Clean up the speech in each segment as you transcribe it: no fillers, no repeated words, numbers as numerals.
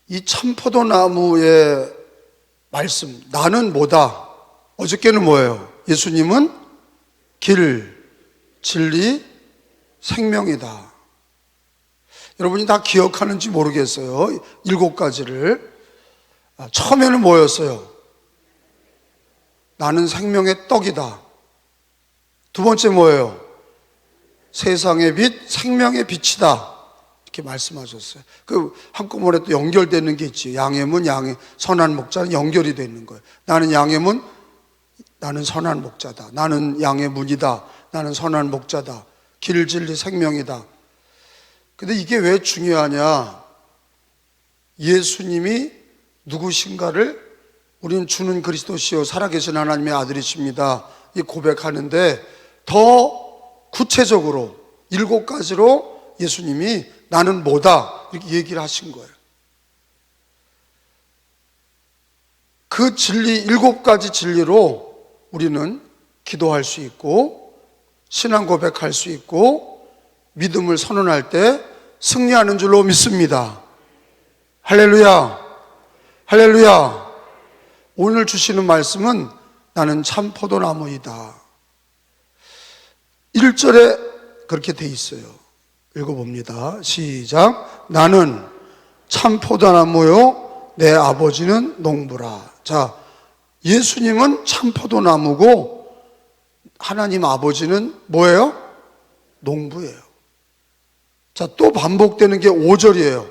이 참포도나무의 말씀, 나는 뭐다? 어저께는 뭐예요? 예수님은 길, 진리, 생명이다. 여러분이 다 기억하는지 모르겠어요. 7가지를. 처음에는 뭐였어요? 나는 생명의 떡이다. 두 번째 뭐예요? 세상의 빛, 생명의 빛이다. 이렇게 말씀하셨어요. 그 한꺼번에 또 연결되는 게 있지. 양의 문, 양의 선한 목자는 연결이 되는 거예요. 나는 양의 문, 나는 선한 목자다. 나는 양의 문이다. 나는 선한 목자다. 길, 진리, 생명이다. 근데 이게 왜 중요하냐? 예수님이 누구신가를 우리는 주는 그리스도시요 살아계신 하나님의 아들이십니다. 이 고백하는데 더 구체적으로 7가지로 예수님이 나는 뭐다 이렇게 얘기를 하신 거예요. 그 진리 7가지 진리로 우리는 기도할 수 있고 신앙 고백할 수 있고 믿음을 선언할 때 승리하는 줄로 믿습니다. 할렐루야, 할렐루야. 오늘 주시는 말씀은 나는 참 포도나무이다. 1절에 그렇게 돼 있어요. 읽어봅니다. 시작. 나는 참 포도나무요 내 아버지는 농부라. 자, 예수님은 참 포도나무고 하나님 아버지는 뭐예요? 농부예요. 자, 또 반복되는 게 5절이에요.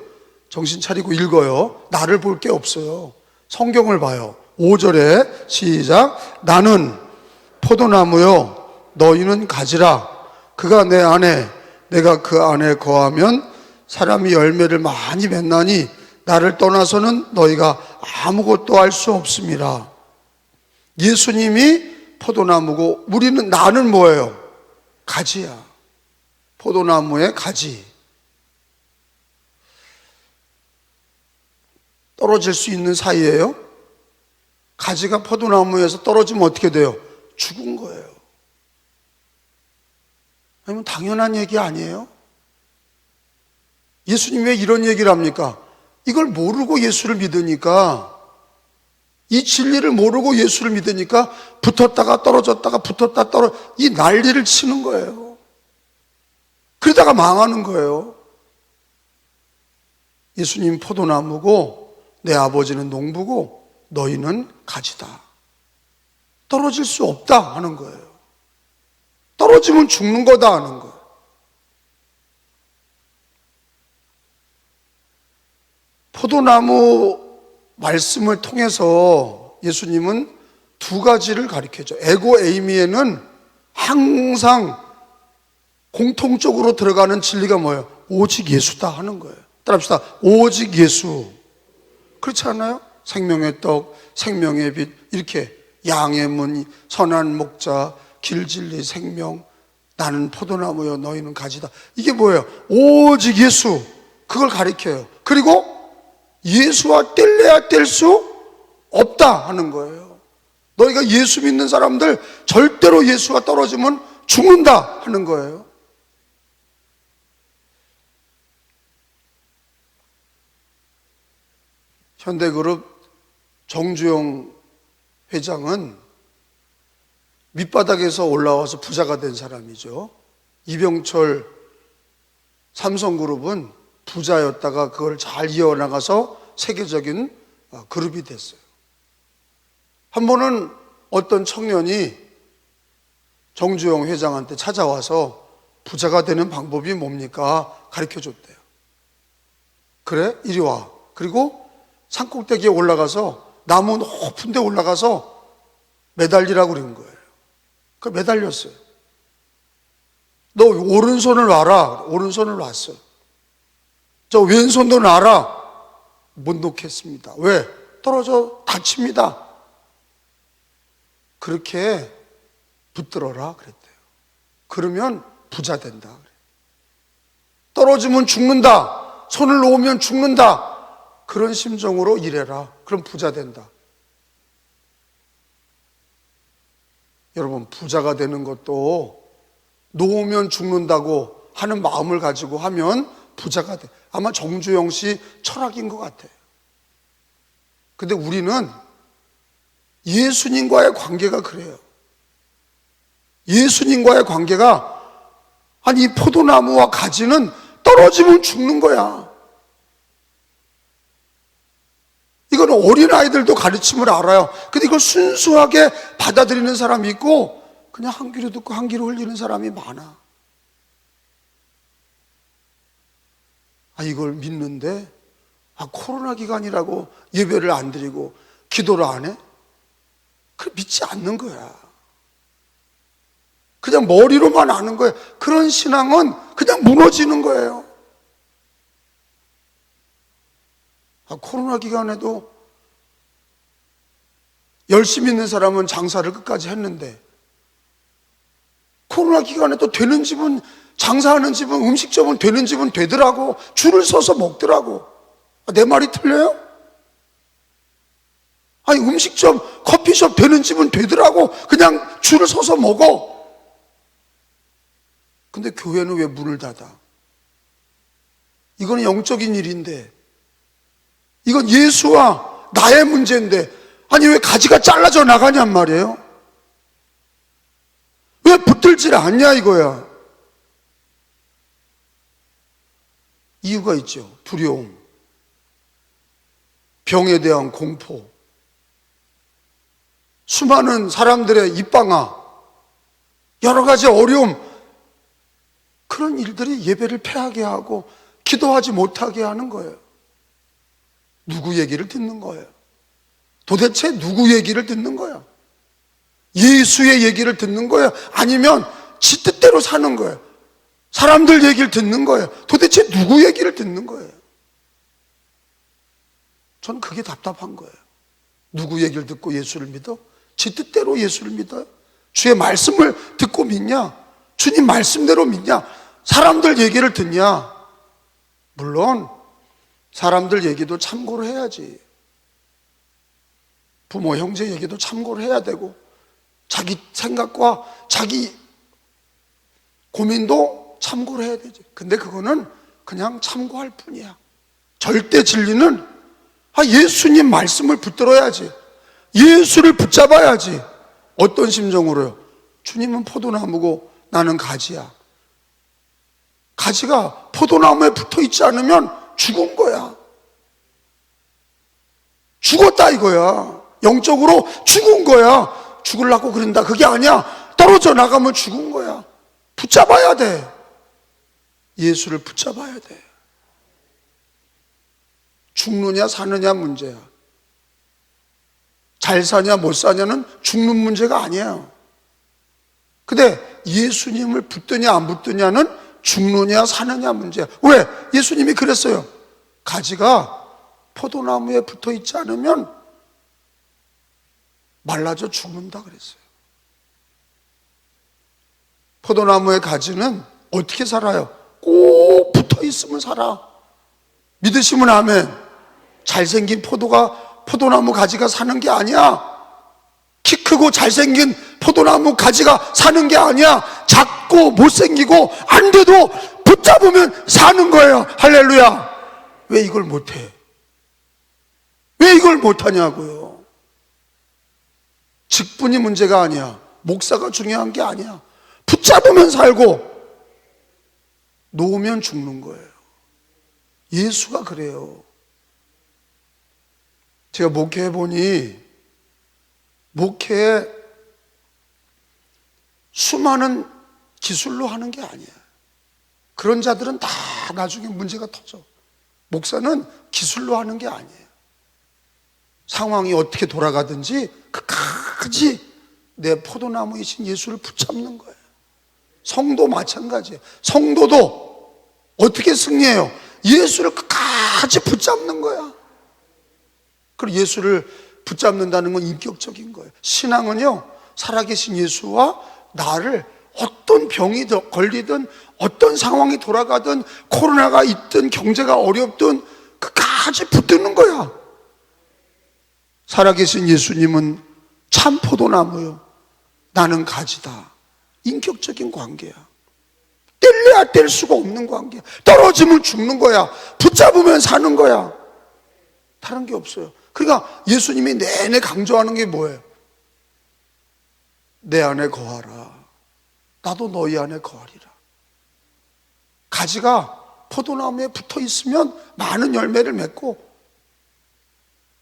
정신 차리고 읽어요. 나를 볼 게 없어요. 성경을 봐요. 5절에 시작. 나는 포도나무요 너희는 가지라. 그가 내 안에 내가 그 안에 거하면 사람이 열매를 많이 맺나니 나를 떠나서는 너희가 아무것도 할 수 없습니다. 예수님이 포도나무고 우리는 나는 뭐예요? 가지야. 포도나무의 가지. 떨어질 수 있는 사이예요? 가지가 포도나무에서 떨어지면 어떻게 돼요? 죽은 거예요. 아니면 당연한 얘기 아니에요? 예수님 왜 이런 얘기를 합니까? 이걸 모르고 예수를 믿으니까, 이 진리를 모르고 예수를 믿으니까 붙었다가 떨어졌다가 붙었다 이 난리를 치는 거예요. 그러다가 망하는 거예요. 예수님 포도나무고 내 아버지는 농부고 너희는 가지다. 떨어질 수 없다 하는 거예요. 떨어지면 죽는 거다 하는 거예요. 포도나무 말씀을 통해서 예수님은 2가지를 가르쳐줘. 에고 에이미에는 항상 공통적으로 들어가는 진리가 뭐예요? 오직 예수다 하는 거예요. 따라합시다. 오직 예수. 그렇지 않아요? 생명의 떡, 생명의 빛, 이렇게 양의 문, 선한 목자, 길, 진리, 생명, 나는 포도나무여 너희는 가지다. 이게 뭐예요? 오직 예수. 그걸 가리켜요. 그리고 예수와 뗄래야 뗄 수 없다 하는 거예요. 너희가 예수 믿는 사람들 절대로 예수와 떨어지면 죽는다 하는 거예요. 현대그룹 정주영 회장은 밑바닥에서 올라와서 부자가 된 사람이죠. 이병철 삼성그룹은 부자였다가 그걸 잘 이어나가서 세계적인 그룹이 됐어요. 한 번은 어떤 청년이 정주영 회장한테 찾아와서 부자가 되는 방법이 뭡니까? 가르쳐 줬대요. 그래? 이리 와. 그리고 산꼭대기에 올라가서 나무 높은 데 올라가서 매달리라고 그런 거예요. 그 매달렸어요. 너 오른손을 놔라. 오른손을 놨어. 저 왼손도 놔라. 못 놓겠습니다. 왜? 떨어져 다칩니다. 그렇게 붙들어라 그랬대요. 그러면 부자 된다. 떨어지면 죽는다. 손을 놓으면 죽는다. 그런 심정으로 일해라. 그럼 부자 된다. 여러분, 부자가 되는 것도 놓으면 죽는다고 하는 마음을 가지고 하면 부자가 돼. 아마 정주영 씨 철학인 것 같아요. 근데 우리는 예수님과의 관계가 그래요. 예수님과의 관계가, 아니 이 포도나무와 가지는 떨어지면 죽는 거야. 이거는 어린아이들도 가르침을 알아요. 근데 이걸 순수하게 받아들이는 사람이 있고 그냥 한 귀로 듣고 한 귀로 흘리는 사람이 많아. 이걸 믿는데 코로나 기간이라고 예배를 안 드리고 기도를 안 해? 그 믿지 않는 거야. 그냥 머리로만 아는 거예요. 그런 신앙은 그냥 무너지는 거예요. 코로나 기간에도 열심히 있는 사람은 장사를 끝까지 했는데, 코로나 기간에 또 되는 집은, 장사하는 집은, 음식점은 되는 집은 되더라고. 줄을 서서 먹더라고. 내 말이 틀려요? 아니 음식점, 커피숍 되는 집은 되더라고. 그냥 줄을 서서 먹어. 근데 교회는 왜 문을 닫아? 이건 영적인 일인데, 이건 예수와 나의 문제인데, 아니 왜 가지가 잘라져 나가냔 말이에요. 왜 붙들질 않냐 이거야. 이유가 있죠. 두려움, 병에 대한 공포, 수많은 사람들의 입방아, 여러 가지 어려움, 그런 일들이 예배를 패하게 하고 기도하지 못하게 하는 거예요. 누구 얘기를 듣는 거예요? 도대체 누구 얘기를 듣는 거야? 예수의 얘기를 듣는 거예요? 아니면 지 뜻대로 사는 거예요? 사람들 얘기를 듣는 거예요? 도대체 누구 얘기를 듣는 거예요? 저는 그게 답답한 거예요. 누구 얘기를 듣고 예수를 믿어? 지 뜻대로 예수를 믿어요? 주의 말씀을 듣고 믿냐? 주님 말씀대로 믿냐? 사람들 얘기를 듣냐? 물론 사람들 얘기도 참고를 해야지. 부모, 형제 얘기도 참고를 해야 되고, 자기 생각과 자기 고민도 참고를 해야 되지. 근데 그거는 그냥 참고할 뿐이야. 절대 진리는 예수님 말씀을 붙들어야지. 예수를 붙잡아야지. 어떤 심정으로요? 주님은 포도나무고 나는 가지야. 가지가 포도나무에 붙어 있지 않으면 죽은 거야. 죽었다 이거야. 영적으로 죽은 거야. 죽으려고 그런다 그게 아니야. 떨어져 나가면 죽은 거야. 붙잡아야 돼. 예수를 붙잡아야 돼. 죽느냐 사느냐 문제야. 잘 사냐 못 사냐는 죽는 문제가 아니에요. 근데 예수님을 붙드냐 안 붙드냐는 죽느냐 사느냐 문제야. 왜? 예수님이 그랬어요. 가지가 포도나무에 붙어 있지 않으면 말라져 죽는다 그랬어요. 포도나무의 가지는 어떻게 살아요? 꼭 붙어 있으면 살아. 믿으시면 아멘. 잘생긴 포도나무 가지가 사는 게 아니야. 키 크고 잘생긴 포도나무 가지가 사는 게 아니야. 작고 못생기고 안 돼도 붙잡으면 사는 거예요. 할렐루야. 왜 이걸 못해? 왜 이걸 못하냐고요. 직분이 문제가 아니야. 목사가 중요한 게 아니야. 붙잡으면 살고 놓으면 죽는 거예요. 예수가 그래요. 제가 목회해보니 목회에 수많은 기술로 하는 게 아니야. 그런 자들은 다 나중에 문제가 터져. 목사는 기술로 하는 게 아니에요. 상황이 어떻게 돌아가든지 끝까지 내 포도나무이신 예수를 붙잡는 거예요. 성도 마찬가지예요. 성도도 어떻게 승리해요? 예수를 끝까지 붙잡는 거야. 그리고 예수를 붙잡는다는 건 인격적인 거예요. 신앙은요, 살아계신 예수와 나를 어떤 병이 걸리든 어떤 상황이 돌아가든 코로나가 있든 경제가 어렵든 끝까지 붙드는 거야. 살아계신 예수님은 참 포도나무요, 나는 가지다. 인격적인 관계야. 뗄래야 뗄 수가 없는 관계야. 떨어지면 죽는 거야. 붙잡으면 사는 거야. 다른 게 없어요. 그러니까 예수님이 내내 강조하는 게 뭐예요? 내 안에 거하라. 나도 너희 안에 거하리라. 가지가 포도나무에 붙어 있으면 많은 열매를 맺고,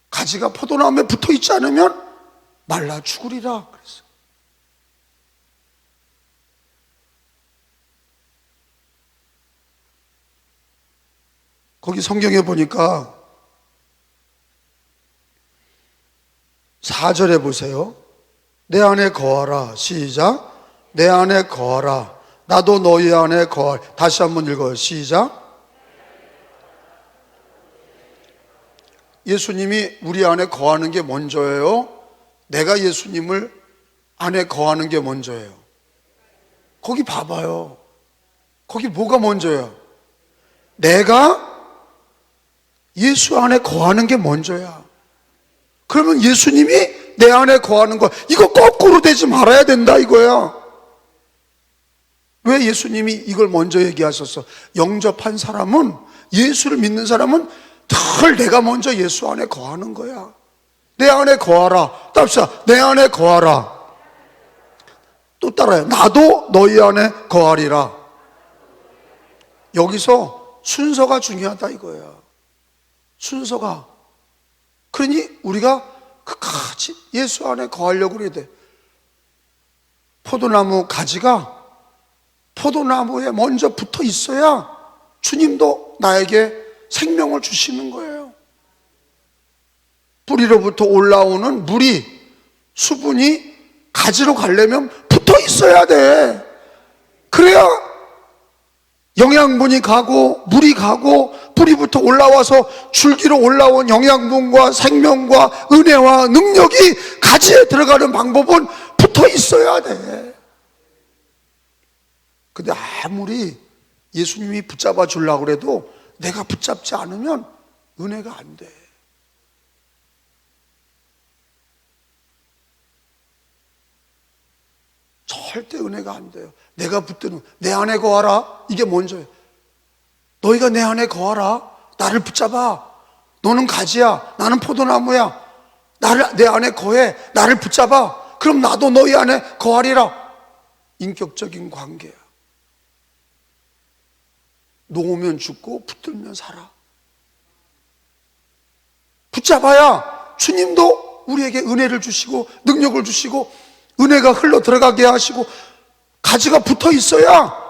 가지가 포도나무에 붙어 있지 않으면 말라 죽으리라 그랬어요. 거기 성경에 보니까 4절에 보세요. 내 안에 거하라. 시작. 내 안에 거하라. 나도 너희 안에 거할. 다시 한번 읽어요. 시작. 예수님이 우리 안에 거하는 게 먼저예요? 내가 예수님을 안에 거하는 게 먼저예요? 거기 봐봐요. 거기 뭐가 먼저예요? 내가 예수 안에 거하는 게 먼저야. 그러면 예수님이 내 안에 거하는 거, 이거 거꾸로 되지 말아야 된다 이거야. 왜 예수님이 이걸 먼저 얘기하셨어? 영접한 사람은, 예수를 믿는 사람은 늘 내가 먼저 예수 안에 거하는 거야. 내 안에 거하라. 따라합시다. 내 안에 거하라. 또 따라요. 나도 너희 안에 거하리라. 여기서 순서가 중요하다 이거야. 순서가. 그러니 우리가 끝까지 예수 안에 거하려고 그래야 돼. 포도나무 가지가 포도나무에 먼저 붙어 있어야 주님도 나에게 생명을 주시는 거예요. 뿌리로부터 올라오는 물이, 수분이 가지로 가려면 붙어 있어야 돼. 그래야 영양분이 가고 물이 가고 뿌리부터 올라와서 줄기로 올라온 영양분과 생명과 은혜와 능력이 가지에 들어가는 방법은 붙어 있어야 돼. 근데 아무리 예수님이 붙잡아 주려고 해도 내가 붙잡지 않으면 은혜가 안 돼. 절대 은혜가 안 돼요. 내가 붙드는, 내 안에 거하라. 이게 먼저예요. 너희가 내 안에 거하라. 나를 붙잡아. 너는 가지야. 나는 포도나무야. 내 안에 거해. 나를 붙잡아. 그럼 나도 너희 안에 거하리라. 인격적인 관계야. 놓으면 죽고 붙들면 살아. 붙잡아야 주님도 우리에게 은혜를 주시고 능력을 주시고 은혜가 흘러 들어가게 하시고, 가지가 붙어 있어야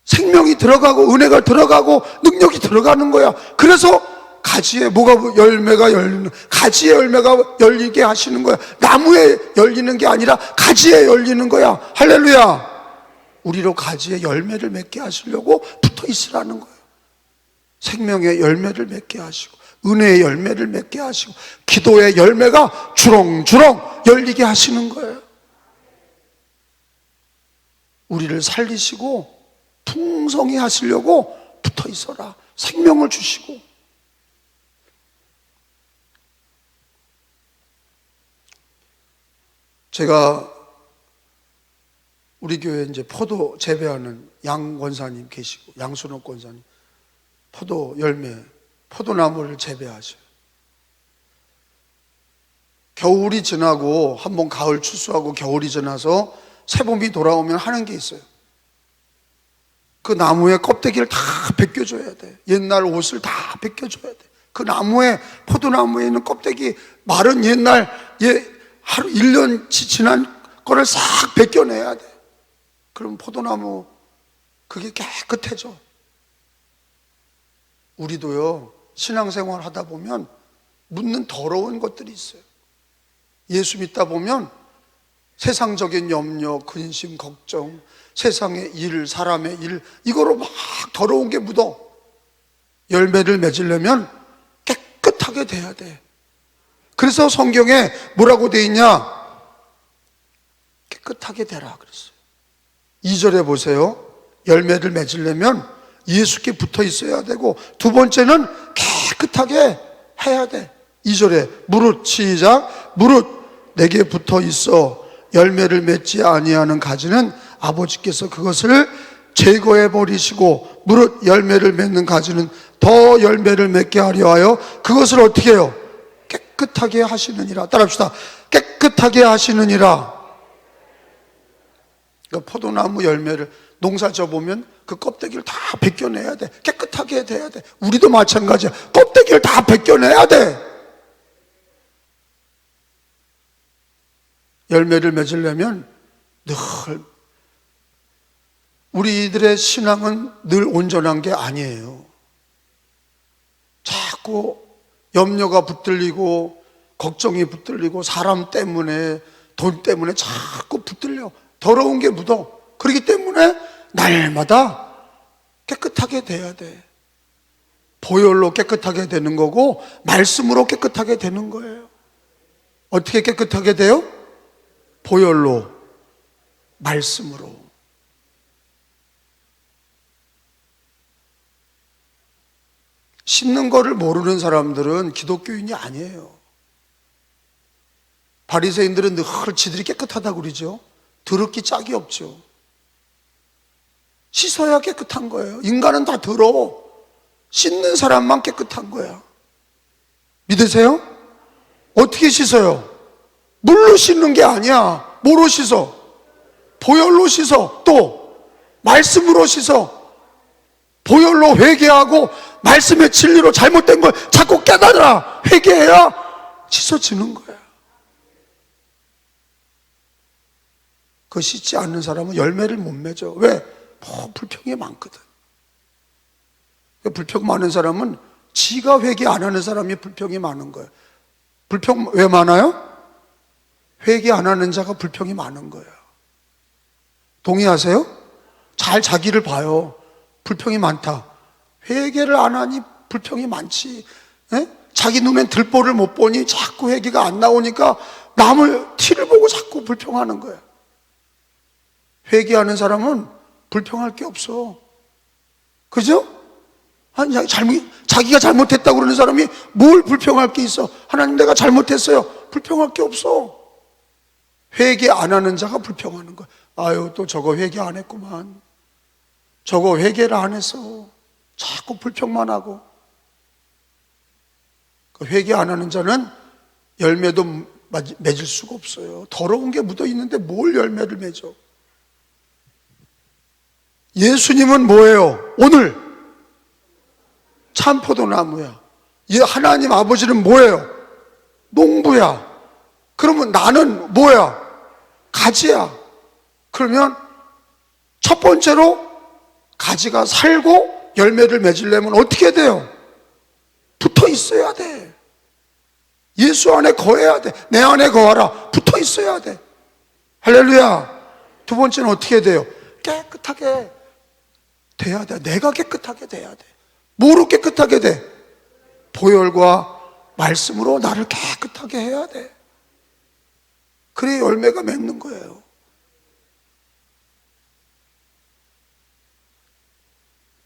생명이 들어가고 은혜가 들어가고 능력이 들어가는 거야. 그래서 가지에 뭐가 열매가 열리는, 가지에 열매가 열리게 하시는 거야. 나무에 열리는 게 아니라 가지에 열리는 거야. 할렐루야. 우리로 가지에 열매를 맺게 하시려고 붙어 있으라는 거예요. 생명의 열매를 맺게 하시고 은혜의 열매를 맺게 하시고 기도의 열매가 주렁주렁 열리게 하시는 거예요. 우리를 살리시고 풍성히 하시려고 붙어 있어라. 생명을 주시고. 제가 우리 교회에 이제 포도 재배하는 양 권사님 계시고, 양순옥 권사님, 포도 열매, 포도나무를 재배하셔요. 겨울이 지나고 한번 가을 추수하고 겨울이 지나서 새봄이 돌아오면 하는 게 있어요. 그 나무의 껍데기를 다 벗겨줘야 돼. 옛날 옷을 다 벗겨줘야 돼. 그 나무에, 포도나무에 있는 껍데기, 마른 옛날, 하루 1년 지난 거를 싹 벗겨내야 돼. 그럼 포도나무 그게 깨끗해져. 우리도요, 신앙생활 하다 보면 묻는 더러운 것들이 있어요. 예수 믿다 보면 세상적인 염려, 근심, 걱정, 세상의 일, 사람의 일, 이거로 막 더러운 게 묻어. 열매를 맺으려면 깨끗하게 돼야 돼. 그래서 성경에 뭐라고 돼 있냐? 깨끗하게 되라 그랬어요. 2절에 보세요. 열매를 맺으려면 예수께 붙어 있어야 되고, 두 번째는 깨끗하게 해야 돼. 2절에 무릇, 시작. 무릇 내게 붙어 있어 열매를 맺지 아니하는 가지는 아버지께서 그것을 제거해 버리시고, 무릇 열매를 맺는 가지는 더 열매를 맺게 하려 하여 그것을 어떻게 해요? 깨끗하게 하시느니라. 따라합시다. 깨끗하게 하시느니라. 그러니까 포도나무 열매를 농사 져보면 그 껍데기를 다 벗겨내야 돼. 깨끗하게 돼야 돼. 우리도 마찬가지야. 껍데기를 다 벗겨내야 돼. 열매를 맺으려면 늘, 우리들의 신앙은 늘 온전한 게 아니에요. 자꾸 염려가 붙들리고 걱정이 붙들리고 사람 때문에 돈 때문에 자꾸 붙들려. 더러운 게 묻어. 그렇기 때문에 날마다 깨끗하게 돼야 돼. 보혈로 깨끗하게 되는 거고 말씀으로 깨끗하게 되는 거예요. 어떻게 깨끗하게 돼요? 보혈로, 말씀으로. 씻는 거를 모르는 사람들은 기독교인이 아니에요. 바리새인들은 늘 지들이 깨끗하다고 그러죠. 더럽기 짝이 없죠. 씻어야 깨끗한 거예요. 인간은 다 더러워. 씻는 사람만 깨끗한 거야. 믿으세요? 어떻게 씻어요? 물로 씻는 게 아니야. 뭐로 씻어? 보혈로 씻어. 또 말씀으로 씻어. 보혈로 회개하고 말씀의 진리로 잘못된 걸 자꾸 깨달아. 회개해야 씻어지는 거야. 그거 씻지 않는 사람은 열매를 못 맺어. 왜? 불평이 많거든. 불평 많은 사람은 지가 회개 안 하는 사람이 불평이 많은 거예요. 불평 왜 많아요? 회개 안 하는 자가 불평이 많은 거예요. 동의하세요? 잘 자기를 봐요. 불평이 많다. 회개를 안 하니 불평이 많지. 에? 자기 눈엔 들보를 못 보니 자꾸 회개가 안 나오니까 남을 티를 보고 자꾸 불평하는 거예요. 회개하는 사람은 불평할 게 없어. 그죠? 아니, 자기가 잘못했다고 그러는 사람이 뭘 불평할 게 있어? 하나님 내가 잘못했어요. 불평할 게 없어. 회개 안 하는 자가 불평하는 거야. 아유, 또 저거 회개 안 했구만. 저거 회개를 안 했어. 자꾸 불평만 하고. 그 회개 안 하는 자는 열매도 맺을 수가 없어요. 더러운 게 묻어 있는데 뭘 열매를 맺어? 예수님은 뭐예요? 오늘 참 포도나무야. 하나님 아버지는 뭐예요? 농부야. 그러면 나는 뭐야? 가지야. 그러면 첫 번째로 가지가 살고 열매를 맺으려면 어떻게 돼요? 붙어 있어야 돼. 예수 안에 거해야 돼. 내 안에 거하라. 붙어 있어야 돼. 할렐루야. 두 번째는 어떻게 돼요? 깨끗하게 돼야 돼. 내가 깨끗하게 돼야 돼. 뭐로 깨끗하게 돼? 보혈과 말씀으로 나를 깨끗하게 해야 돼. 그래야 열매가 맺는 거예요.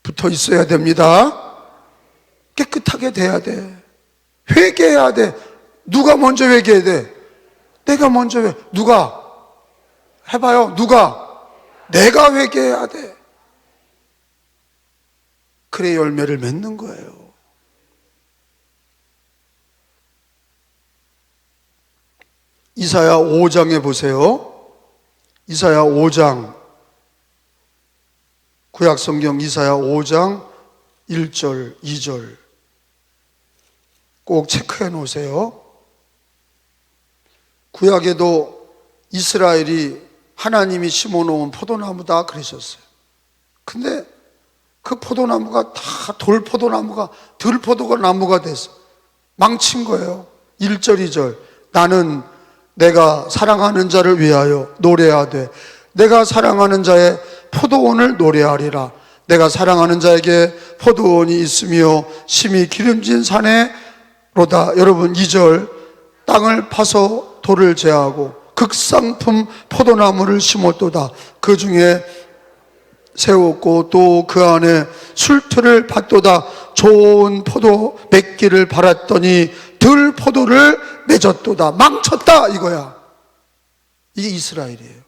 붙어 있어야 됩니다. 깨끗하게 돼야 돼. 회개해야 돼. 누가 먼저 회개해야 돼? 내가 먼저 누가? 해봐요. 누가? 내가 회개해야 돼. 그래 열매를 맺는 거예요. 이사야 5장에 보세요. 이사야 5장, 구약성경 이사야 5장 1절, 2절 꼭 체크해 놓으세요. 구약에도 이스라엘이 하나님이 심어놓은 포도나무다 그러셨어요. 근데 그 포도나무가 다 돌포도나무가 들포도가 나무가 돼서 망친 거예요. 1절 2절 나는 내가 사랑하는 자를 위하여 노래하되 내가 사랑하는 자의 포도원을 노래하리라. 내가 사랑하는 자에게 포도원이 있으며 심히 기름진 산에로다. 여러분 2절 땅을 파서 돌을 제하고 극상품 포도나무를 심었도다. 그 중에 세웠고 또 그 안에 술틀을 받도다. 좋은 포도 맺기를 바랐더니 들 포도를 맺었도다. 망쳤다 이거야. 이게 이스라엘이에요.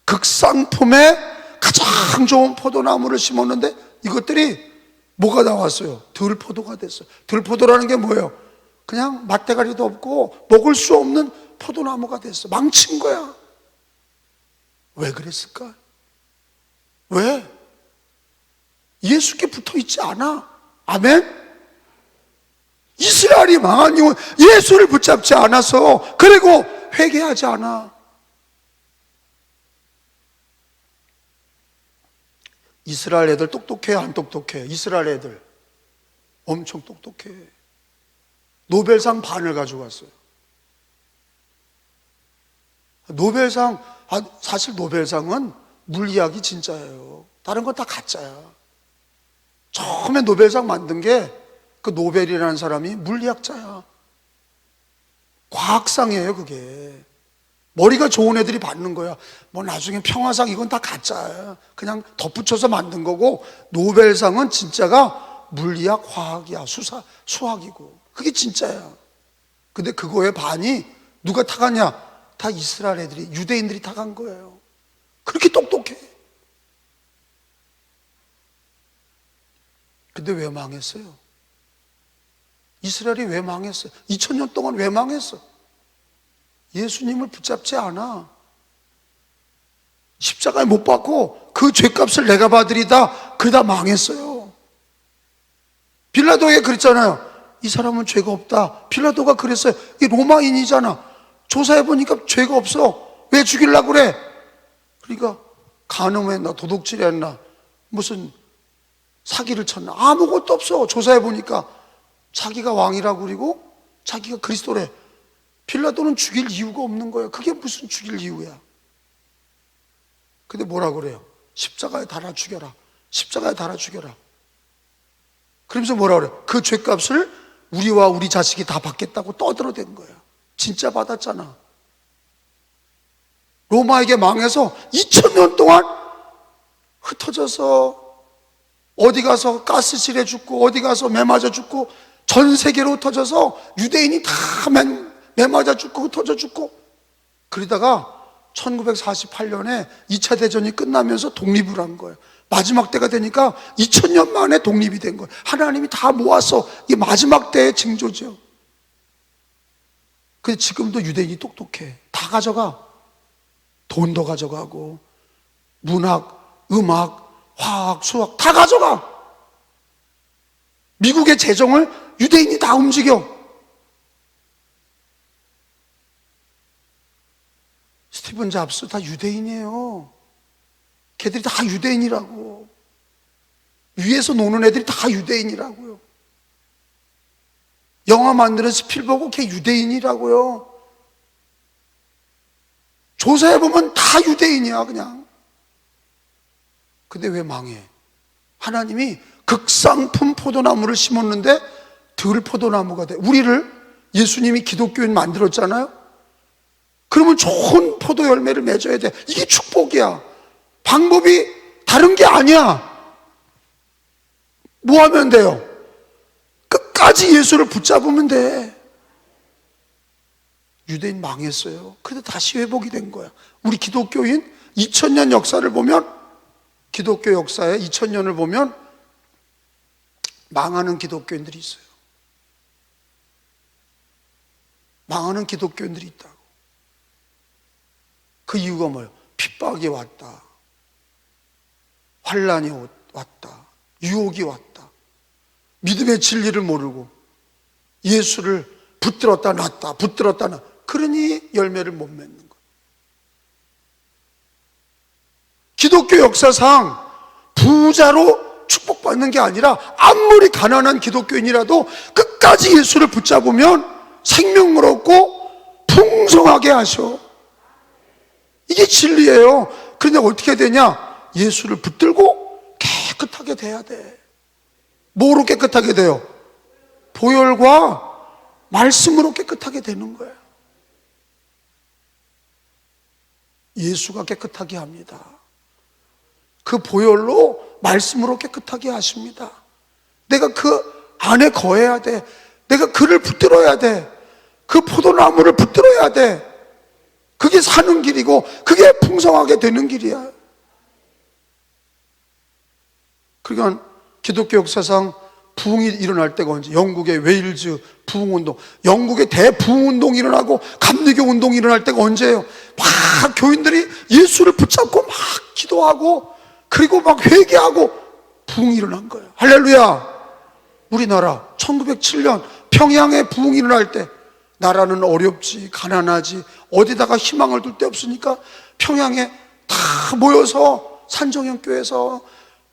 극상품의 가장 좋은 포도나무를 심었는데 이것들이 뭐가 나왔어요? 들 포도가 됐어요. 들 포도라는 게 뭐예요? 그냥 맛대가리도 없고 먹을 수 없는 포도나무가 됐어. 망친 거야. 왜 그랬을까? 왜? 예수께 붙어 있지 않아. 아멘? 이스라엘이 망한 이유는 예수를 붙잡지 않아서, 그리고 회개하지 않아. 이스라엘 애들 똑똑해, 안 똑똑해? 이스라엘 애들 엄청 똑똑해. 노벨상 반을 가져갔어요. 노벨상, 사실 노벨상은 물리학이 진짜예요. 다른 건 다 가짜야. 처음에 노벨상 만든 게 그 노벨이라는 사람이 물리학자야. 과학상이에요, 그게. 머리가 좋은 애들이 받는 거야. 뭐 나중에 평화상, 이건 다 가짜야. 그냥 덧붙여서 만든 거고, 노벨상은 진짜가 물리학, 화학이야. 수학이고. 그게 진짜야. 근데 그거의 반이 누가 타갔냐? 다 이스라엘 애들이, 유대인들이 타간 거예요. 그렇게 똑똑해. 근데 왜 망했어요? 이스라엘이 왜 망했어요? 2000년 동안 왜 망했어? 예수님을 붙잡지 않아. 십자가에 못 박고 그 죄값을 내가 받으리다, 그다 망했어요. 빌라도에게 그랬잖아요. 이 사람은 죄가 없다. 빌라도가 그랬어요. 이 로마인이잖아. 조사해보니까 죄가 없어. 왜 죽이려고 그래? 그러니까 간음했나, 도둑질했나, 무슨 사기를 쳤나, 아무것도 없어. 조사해보니까 자기가 왕이라고 그러고 자기가 그리스도래. 빌라도는 죽일 이유가 없는 거예요. 그게 무슨 죽일 이유야? 근데 뭐라 그래요? 십자가에 달아 죽여라. 십자가에 달아 죽여라. 그러면서 뭐라 그래요? 그 죄값을 우리와 우리 자식이 다 받겠다고 떠들어댄 거예요. 진짜 받았잖아. 로마에게 망해서 2000년 동안 흩어져서 어디 가서 가스실에 죽고 어디 가서 매 맞아 죽고 전 세계로 흩어져서 유대인이 다 매 맞아 죽고 흩어져 죽고, 그러다가 1948년에 2차 대전이 끝나면서 독립을 한 거예요. 마지막 때가 되니까 2000년 만에 독립이 된 거예요. 하나님이 다 모아서, 이게 마지막 때의 징조죠. 근데 지금도 유대인이 똑똑해. 다 가져가. 돈도 가져가고 문학, 음악, 화학, 수학 다 가져가. 미국의 재정을 유대인이 다 움직여. 스티븐 잡스 다 유대인이에요. 걔들이 다 유대인이라고. 위에서 노는 애들이 다 유대인이라고요. 영화 만드는 스필버그 걔 유대인이라고요. 조사해보면 다 유대인이야 그냥. 근데 왜 망해? 하나님이 극상품 포도나무를 심었는데 들 포도나무가 돼. 우리를 예수님이 기독교인 만들었잖아요. 그러면 좋은 포도 열매를 맺어야 돼. 이게 축복이야. 방법이 다른 게 아니야. 뭐 하면 돼요? 끝까지 예수를 붙잡으면 돼. 유대인 망했어요. 근데 다시 회복이 된 거야. 우리 기독교인 2000년 역사를 보면, 기독교 역사에 2000년을 보면 망하는 기독교인들이 있어요. 망하는 기독교인들이 있다고. 그 이유가 뭐예요? 핍박이 왔다, 환란이 왔다, 유혹이 왔다, 믿음의 진리를 모르고 예수를 붙들었다 놨다, 붙들었다 놨다. 그러니 열매를 못 맺는 거예요. 기독교 역사상 부자로 축복받는 게 아니라 아무리 가난한 기독교인이라도 끝까지 예수를 붙잡으면 생명을 얻고 풍성하게 하셔. 이게 진리예요. 그런데 어떻게 되냐? 예수를 붙들고 깨끗하게 돼야 돼. 뭐로 깨끗하게 돼요? 보혈과 말씀으로 깨끗하게 되는 거예요. 예수가 깨끗하게 합니다. 그 보혈로, 말씀으로 깨끗하게 하십니다. 내가 그 안에 거해야 돼. 내가 그를 붙들어야 돼. 그 포도나무를 붙들어야 돼. 그게 사는 길이고 그게 풍성하게 되는 길이야. 그러니까 기독교 역사상 부흥이 일어날 때가 언제? 영국의 웨일즈 부흥운동, 영국의 대부흥운동이 일어나고 감리교 운동이 일어날 때가 언제예요? 막 교인들이 예수를 붙잡고 막 기도하고 그리고 막 회개하고 부흥이 일어난 거예요. 할렐루야. 우리나라 1907년 평양에 부흥이 일어날 때 나라는 어렵지, 가난하지, 어디다가 희망을 둘 데 없으니까 평양에 다 모여서 산정형교회에서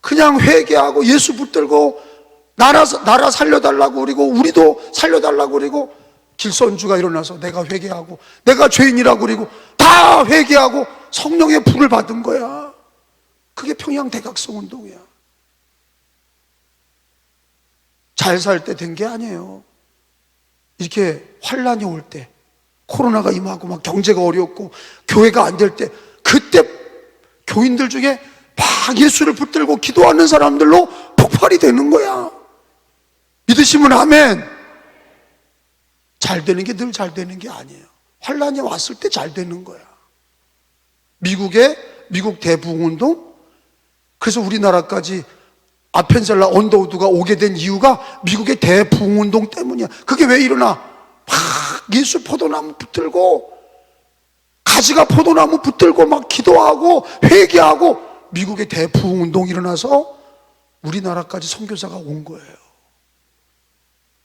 그냥 회개하고 예수 붙들고 나라 살려달라고 그리고 우리도 살려달라고 그리고 길선주가 일어나서 내가 회개하고 내가 죄인이라고 그리고 다 회개하고 성령의 불을 받은 거야. 그게 평양 대각성 운동이야. 잘 살 때 된 게 아니에요. 이렇게 환란이 올 때, 코로나가 임하고 막 경제가 어렵고 교회가 안 될 때, 그때 교인들 중에 막 예수를 붙들고 기도하는 사람들로 폭발이 되는 거야. 믿으시면 아멘. 잘 되는 게 늘 잘 되는 게 아니에요. 환란이 왔을 때 잘 되는 거야. 미국 대부흥운동, 그래서 우리나라까지 아펜셀라 언더우드가 오게 된 이유가 미국의 대부흥운동 때문이야. 그게 왜 일어나? 막 예수 포도나무 붙들고 가지가 포도나무 붙들고 막 기도하고 회개하고 미국의 대부흥운동이 일어나서 우리나라까지 선교사가 온 거예요.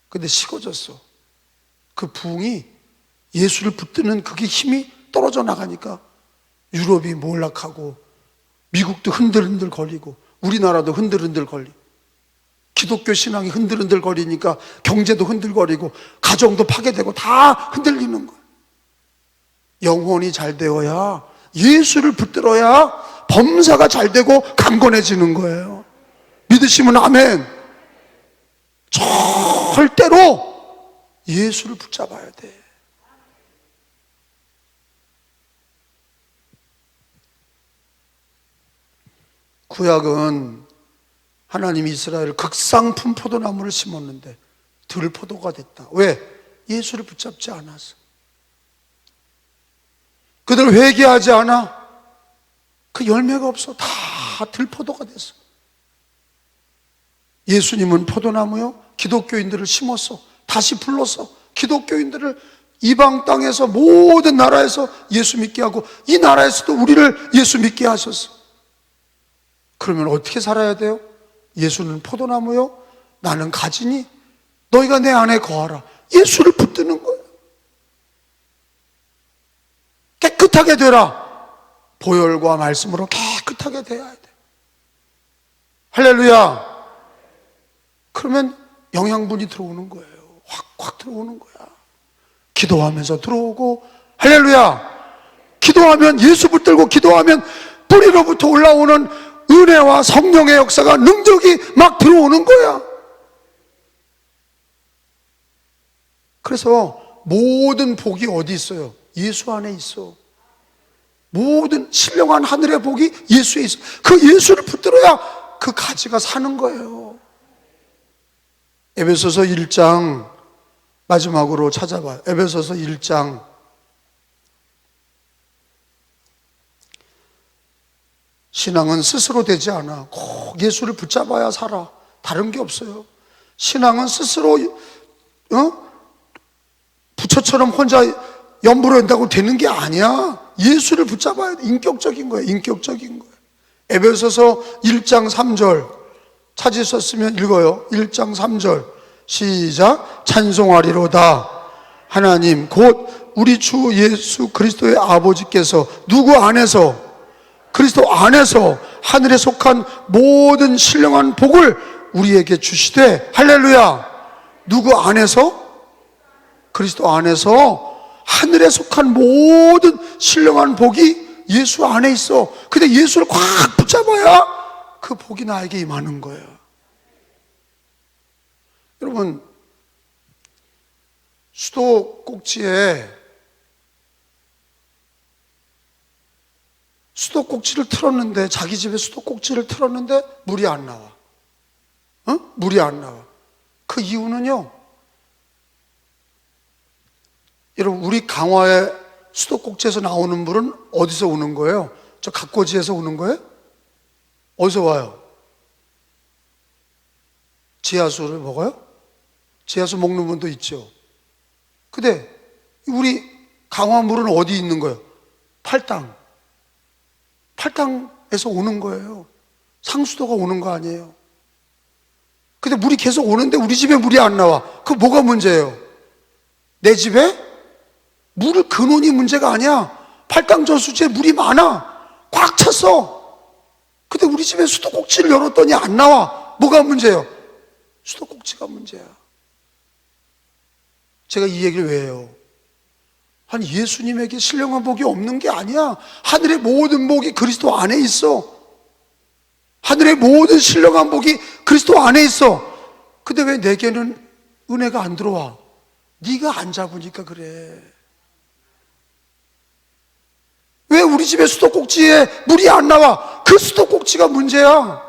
근데 식어졌어. 그 부흥이 예수를 붙드는 그게 힘이 떨어져 나가니까 유럽이 몰락하고 미국도 흔들흔들 거리고 우리나라도 흔들흔들 거리고 기독교 신앙이 흔들흔들 거리니까 경제도 흔들거리고 가정도 파괴되고 다 흔들리는 거예요. 영혼이 잘 되어야, 예수를 붙들어야 범사가 잘 되고 강건해지는 거예요. 믿으시면 아멘. 절대로 예수를 붙잡아야 돼. 구약은 하나님이 이스라엘 극상품 포도나무를 심었는데 들포도가 됐다. 왜? 예수를 붙잡지 않아서. 그들 회개하지 않아. 그 열매가 없어. 다 들포도가 됐어. 예수님은 포도나무요, 기독교인들을 심었어. 다시 불렀어. 기독교인들을 이방 땅에서 모든 나라에서 예수 믿게 하고 이 나라에서도 우리를 예수 믿게 하셨어. 그러면 어떻게 살아야 돼요? 예수는 포도나무요, 나는 가지니 너희가 내 안에 거하라. 예수를 붙드는 거예요. 깨끗하게 되라. 보혈과 말씀으로 깨끗하게 돼야 돼. 할렐루야. 그러면 영양분이 들어오는 거예요. 확 들어오는 거야. 기도하면서 들어오고, 할렐루야. 기도하면, 예수 붙들고 기도하면 뿌리로부터 올라오는 은혜와 성령의 역사가, 능력이 막 들어오는 거야. 그래서 모든 복이 어디 있어요? 예수 안에 있어. 모든 신령한 하늘의 복이 예수에 있어. 그 예수를 붙들어야 그 가지가 사는 거예요. 에베소서 1장 마지막으로 찾아봐요. 에베소서 1장 신앙은 스스로 되지 않아. 꼭 예수를 붙잡아야 살아. 다른 게 없어요. 신앙은 스스로 부처처럼 혼자 염불어 한다고 되는 게 아니야. 예수를 붙잡아야 돼. 인격적인 거예요. 인격적인 거예요. 에베소서 1장 3절 찾으셨으면 읽어요. 1장 3절 시작. 찬송하리로다 하나님 곧 우리 주 예수 그리스도의 아버지께서 누구 안에서, 그리스도 안에서 하늘에 속한 모든 신령한 복을 우리에게 주시되, 할렐루야. 누구 안에서? 그리스도 안에서 하늘에 속한 모든 신령한 복이 예수 안에 있어. 근데 예수를 꽉 붙잡아야 그 복이 나에게 임하는 거예요. 여러분, 수도꼭지를 틀었는데, 자기 집에 수도꼭지를 틀었는데 물이 안 나와. 물이 안 나와. 그 이유는요, 여러분, 우리 강화의 수도꼭지에서 나오는 물은 어디서 오는 거예요? 저 각고지에서 오는 거예요? 어디서 와요? 지하수를 먹어요? 지하수 먹는 분도 있죠. 근데 우리 강화물은 어디 있는 거예요? 팔당. 팔당에서 오는 거예요. 상수도가 오는 거 아니에요. 근데 물이 계속 오는데 우리 집에 물이 안 나와. 그거 뭐가 문제예요? 내 집에 물을 근원이 문제가 아니야. 팔당 저수지에 물이 많아. 꽉 찼어. 근데 우리 집에 수도꼭지를 열었더니 안 나와. 뭐가 문제예요? 수도꼭지가 문제야. 제가 이 얘기를 왜 해요? 아니, 예수님에게 신령한 복이 없는 게 아니야. 하늘의 모든 복이 그리스도 안에 있어. 하늘의 모든 신령한 복이 그리스도 안에 있어. 근데 왜 내게는 은혜가 안 들어와? 네가 안 잡으니까 그래. 왜 우리 집에 수도꼭지에 물이 안 나와? 그 수도꼭지가 문제야.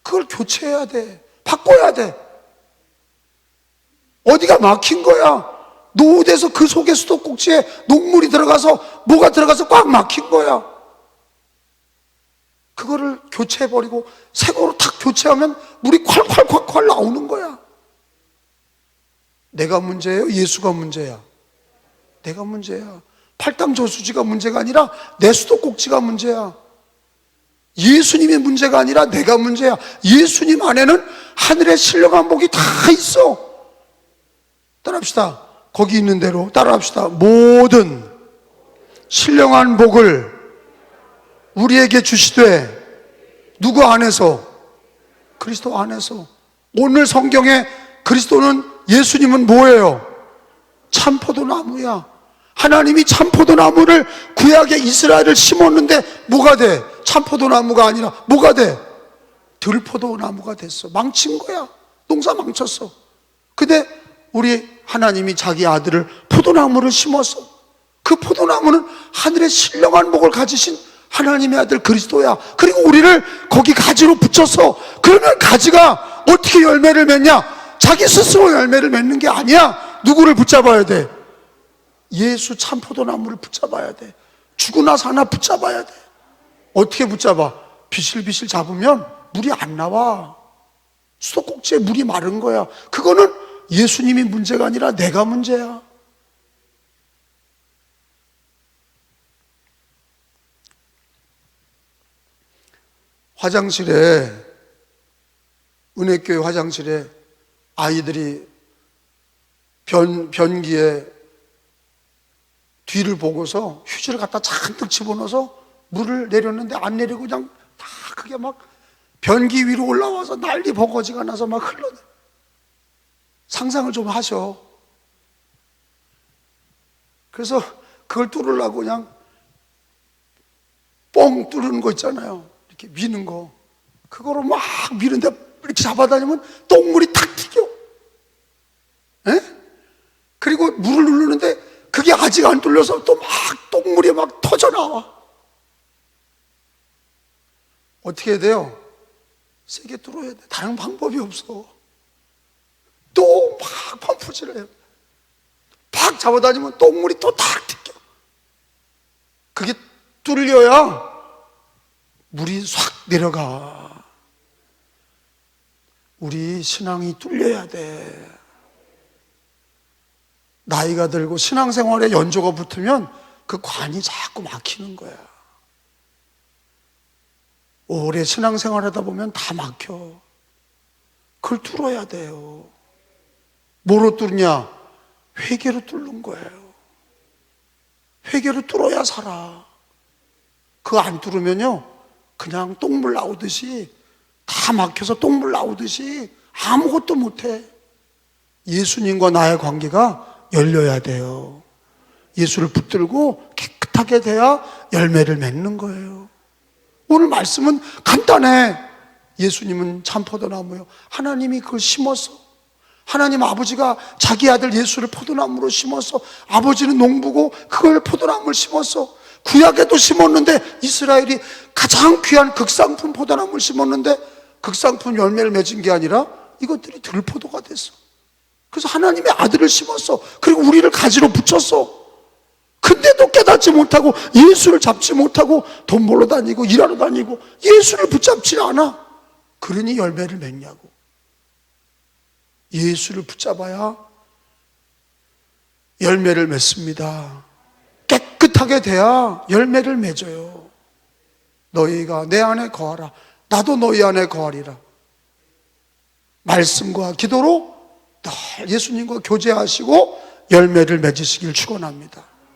그걸 교체해야 돼. 바꿔야 돼. 어디가 막힌 거야? 노후돼서 그 속에 수도꼭지에 녹물이 들어가서 뭐가 들어가서 꽉 막힌 거야. 그거를 교체해버리고 새 거로 탁 교체하면 물이 콸콸콸콸 나오는 거야. 내가 문제예요? 예수가 문제야? 내가 문제야. 팔당 저수지가 문제가 아니라 내 수도꼭지가 문제야. 예수님의 문제가 아니라 내가 문제야. 예수님 안에는 하늘의 신령한 복이 다 있어. 따라합시다. 거기 있는 대로 따라합시다. 모든 신령한 복을 우리에게 주시되 누구 안에서? 그리스도 안에서. 오늘 성경에 그리스도는, 예수님은 뭐예요? 참포도나무야. 하나님이 참포도나무를 구약의 이스라엘을 심었는데 뭐가 돼? 참포도나무가 아니라 뭐가 돼? 들포도나무가 됐어. 망친 거야. 농사 망쳤어. 근데 우리 하나님이 자기 아들을 포도나무를 심었어. 그 포도나무는 하늘의 신령한 복을 가지신 하나님의 아들 그리스도야. 그리고 우리를 거기 가지로 붙였어. 그러면 가지가 어떻게 열매를 맺냐? 자기 스스로 열매를 맺는 게 아니야. 누구를 붙잡아야 돼? 예수 참포도나무를 붙잡아야 돼. 죽고 나서 하나 붙잡아야 돼. 어떻게 붙잡아? 비실비실 잡으면 물이 안 나와. 수도꼭지에 물이 마른 거야. 그거는 예수님이 문제가 아니라 내가 문제야. 화장실에, 은혜교회 화장실에 아이들이 변기에 뒤를 보고서 휴지를 갖다 잔뜩 집어넣어서 물을 내렸는데 안 내리고 그냥 다 그게 막 변기 위로 올라와서 난리 버거지가 나서 막 흘러내. 상상을 좀 하셔. 그래서 그걸 뚫으려고 그냥 뻥 뚫는 거 있잖아요. 이렇게 미는 거. 그거로 막 미는데 이렇게 잡아다니면 똥물이 탁 튀겨. 에? 그리고 물을 누르는데 그게 아직 안 뚫려서 또 막 똥물이 막 터져 나와. 어떻게 해야 돼요? 세게 뚫어야 돼. 다른 방법이 없어. 또 막 펌프질을 해요. 팍 잡아다니면 똥물이 또 탁 튀겨. 그게 뚫려야 물이 싹 내려가. 우리 신앙이 뚫려야 돼. 나이가 들고 신앙생활에 연조가 붙으면 그 관이 자꾸 막히는 거야. 오래 신앙생활하다 보면 다 막혀. 그걸 뚫어야 돼요. 뭐로 뚫냐? 회개로 뚫는 거예요. 회개로 뚫어야 살아. 그거 안 뚫으면요, 그냥 똥물 나오듯이, 다 막혀서 똥물 나오듯이 아무것도 못해. 예수님과 나의 관계가 열려야 돼요. 예수를 붙들고 깨끗하게 돼야 열매를 맺는 거예요. 오늘 말씀은 간단해. 예수님은 참포도나무요. 하나님이 그걸 심었어. 하나님 아버지가 자기 아들 예수를 포도나무로 심었어. 아버지는 농부고 그걸 포도나무를 심었어. 구약에도 심었는데 이스라엘이 가장 귀한 극상품 포도나무를 심었는데 극상품 열매를 맺은 게 아니라 이것들이 들포도가 됐어. 그래서 하나님의 아들을 심었어. 그리고 우리를 가지로 붙였어. 근데도 깨닫지 못하고 예수를 잡지 못하고 돈 벌러 다니고 일하러 다니고 예수를 붙잡지 않아. 그러니 열매를 맺냐고. 예수를 붙잡아야 열매를 맺습니다. 깨끗하게 돼야 열매를 맺어요. 너희가 내 안에 거하라. 나도 너희 안에 거하리라. 말씀과 기도로 늘 예수님과 교제하시고 열매를 맺으시길 축원합니다.